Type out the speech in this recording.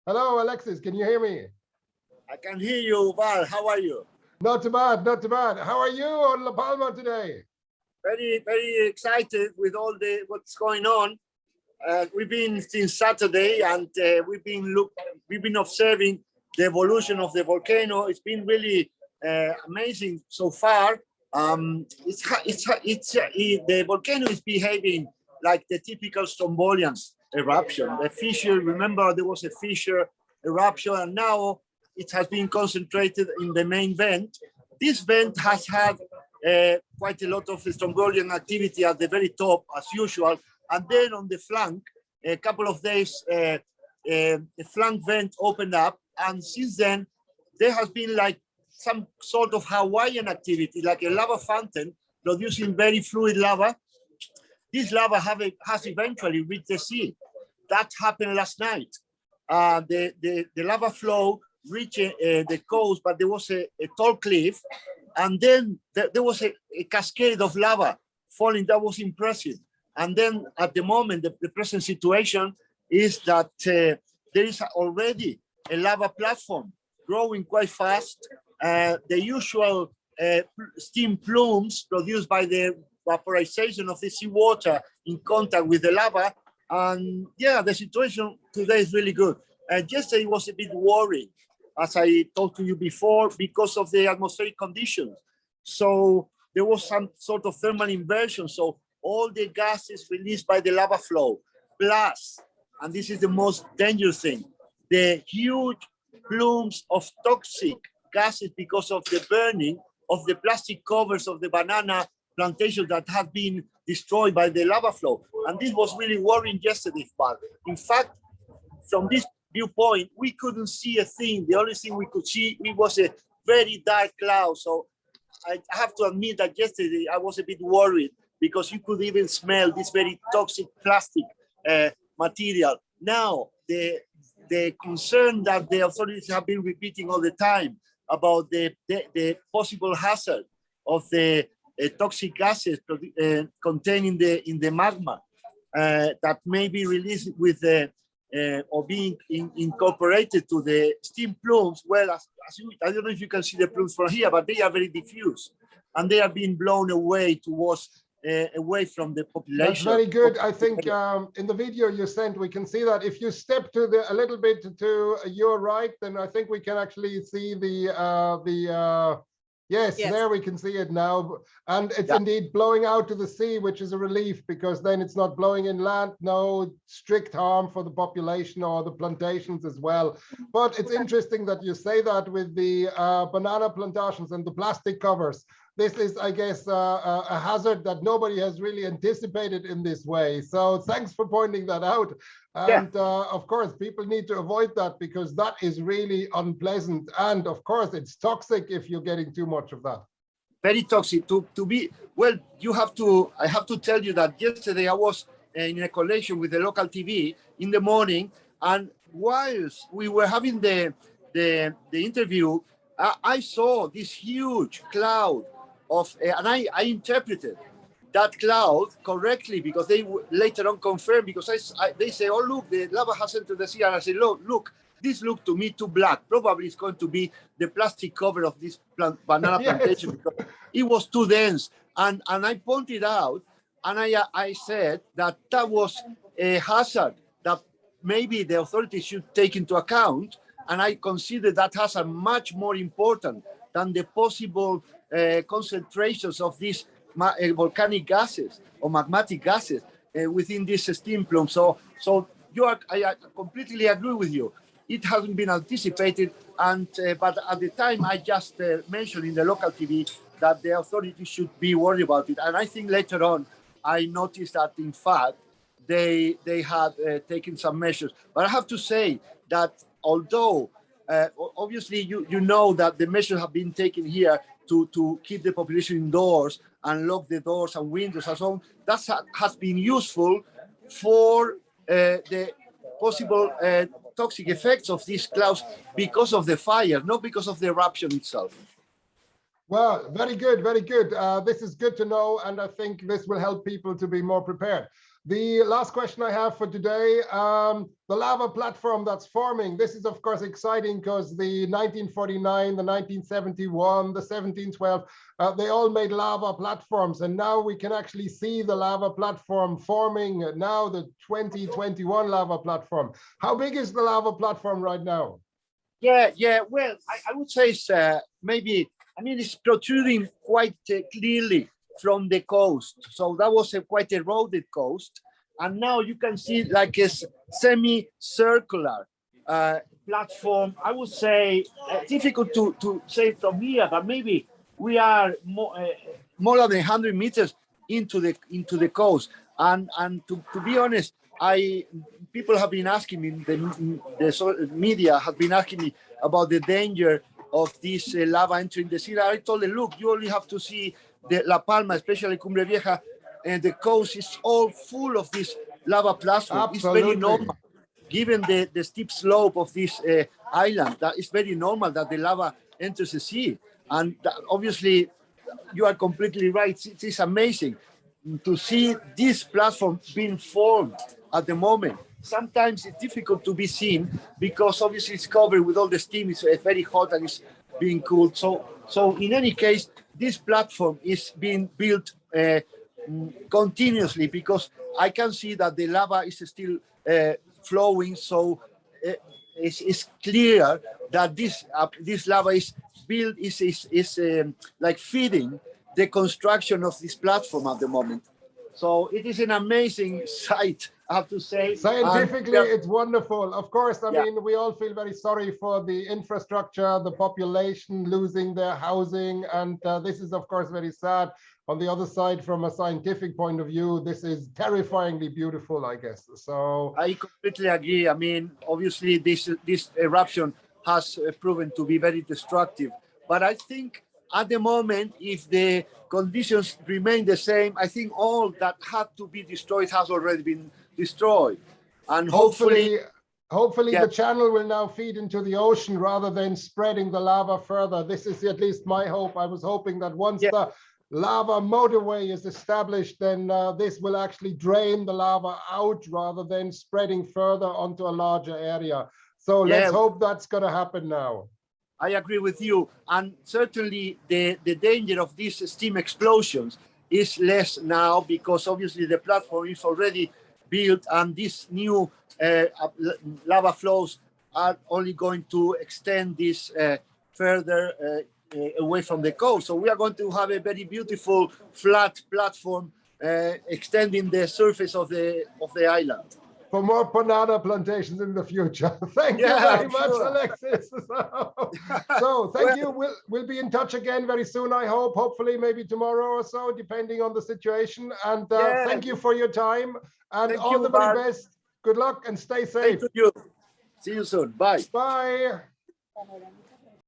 Hello, Alexis. Can you hear me? I can hear you, Val. How are you? Not too bad, not too bad. How are you on La Palma today? Very excited with all the what's going on. We've been since Saturday, and we've been observing the evolution of the volcano. It's been really amazing so far. The volcano is behaving like the typical Strombolian eruption. The fissure. Remember, there was a fissure eruption, and now it has been concentrated in the main vent. This vent has had quite a lot of Strombolian activity at the very top, as usual, and then on the flank, a couple of days, the flank vent opened up, and since then, there has been like some sort of Hawaiian activity, like a lava fountain producing very fluid lava. This lava has eventually reached the sea. That happened last night. The lava flow reached the coast, but there was a tall cliff, and then there was a cascade of lava falling. That was impressive. And then at the moment, the present situation is that there is already a lava platform growing quite fast. The usual steam plumes produced by the vaporization of the seawater in contact with the lava. And yeah, the situation today is really good. Yesterday was a bit worrying, as I told to you before, because of the atmospheric conditions. So there was some sort of thermal inversion. So all the gases released by the lava flow, plus, and this is the most dangerous thing, the huge plumes of toxic gases because of the burning of the plastic covers of the banana plantation that have been destroyed by the lava flow. And this was really worrying yesterday. But in fact, from this viewpoint, we couldn't see a thing. The only thing we could see, it was a very dark cloud. So I have to admit that yesterday I was a bit worried because you could even smell this very toxic plastic material. Now, the concern that the authorities have been repeating all the time about the possible hazard of the toxic gases contained in the magma that may be released with the or being incorporated to the steam plumes. Well, I don't know if you can see the plumes from here, but they are very diffuse, and they are being blown away towards away from the population. That's very good. I think in the video you sent, we can see that if you step to a little bit to your right, then I think we can actually see yes, there we can see it now. And it's indeed blowing out to the sea, which is a relief, because then it's not blowing inland, no strict harm for the population or the plantations as well. But it's interesting that you say that with the banana plantations and the plastic covers. This is, I guess, a hazard that nobody has really anticipated in this way. So thanks for pointing that out. And of course, people need to avoid that because that is really unpleasant. And of course, it's toxic if you're getting too much of that. Very toxic. To be, well, I have to tell you that yesterday I was in a collection with the local TV in the morning. And whilst we were having the interview, I saw this huge cloud of, and I interpreted that cloud correctly because they later on confirmed, because they say, oh, look, the lava has entered the sea. And I said, look, this looked to me too black. Probably it's going to be the plastic cover of this banana plantation because it was too dense. And I pointed out, and I said that was a hazard that maybe the authorities should take into account. And I consider that hazard much more important than the possible concentrations of these volcanic gases or magmatic gases within this steam plume. So I completely agree with you. It hasn't been anticipated, and but at the time I just mentioned in the local TV that the authorities should be worried about it. And I think later on I noticed that in fact they had taken some measures. But I have to say that although obviously you know that the measures have been taken here to keep the population indoors and lock the doors and windows and so on, that has been useful for the possible toxic effects of these clouds because of the fire, not because of the eruption itself. Well, very good, very good. This is good to know, and I think this will help people to be more prepared. The last question I have for today, the lava platform that's forming, this is of course exciting because the 1949, the 1971, the 1712, they all made lava platforms, and now we can actually see the lava platform forming now, the 2021 lava platform. How big is the lava platform right now? Yeah. Well, I would say it's maybe, I mean, it's protruding quite clearly from the coast. So that was a quite eroded coast. And now you can see like a semi-circular platform. I would say difficult to say from here, but maybe we are more than 100 meters into the coast. And to be honest, people have been asking me, the media have been asking me about the danger of this lava entering the sea. I told them, look, you only have to see the La Palma, especially Cumbre Vieja, and the coast is all full of this lava platform. Absolutely. It's very normal, given the steep slope of this island. That is very normal that the lava enters the sea. And obviously, you are completely right. It is amazing to see this platform being formed at the moment. Sometimes it's difficult to be seen because obviously it's covered with all the steam. It's very hot and it's being cooled. So in any case, this platform is being built continuously because I can see that the lava is still flowing. So it's clear that this lava is built, is like feeding the construction of this platform at the moment. So it is an amazing sight, I have to say. Scientifically, it's wonderful. Of course, I Yeah. mean, we all feel very sorry for the infrastructure, the population losing their housing. And this is, of course, very sad. On the other side, from a scientific point of view, this is terrifyingly beautiful, I guess. So I completely agree. I mean, obviously, this eruption has proven to be very destructive. But I think at the moment, if the conditions remain the same, I think all that had to be destroyed has already been destroyed. And hopefully the channel will now feed into the ocean rather than spreading the lava further. This is at least my hope. I was hoping that once the lava motorway is established, then this will actually drain the lava out rather than spreading further onto a larger area. So let's hope that's going to happen now. I agree with you. And certainly the danger of these steam explosions is less now because obviously the platform is already built and these new lava flows are only going to extend this further away from the coast. So we are going to have a very beautiful flat platform extending the surface of the island. For more banana plantations in the future. Thank you very much, Alexis. So thank you. We'll be in touch again very soon, I hope. Hopefully, maybe tomorrow or so, depending on the situation. And thank you for your time. And all the very best. Good luck and stay safe. Thank you. See you soon. Bye. Bye.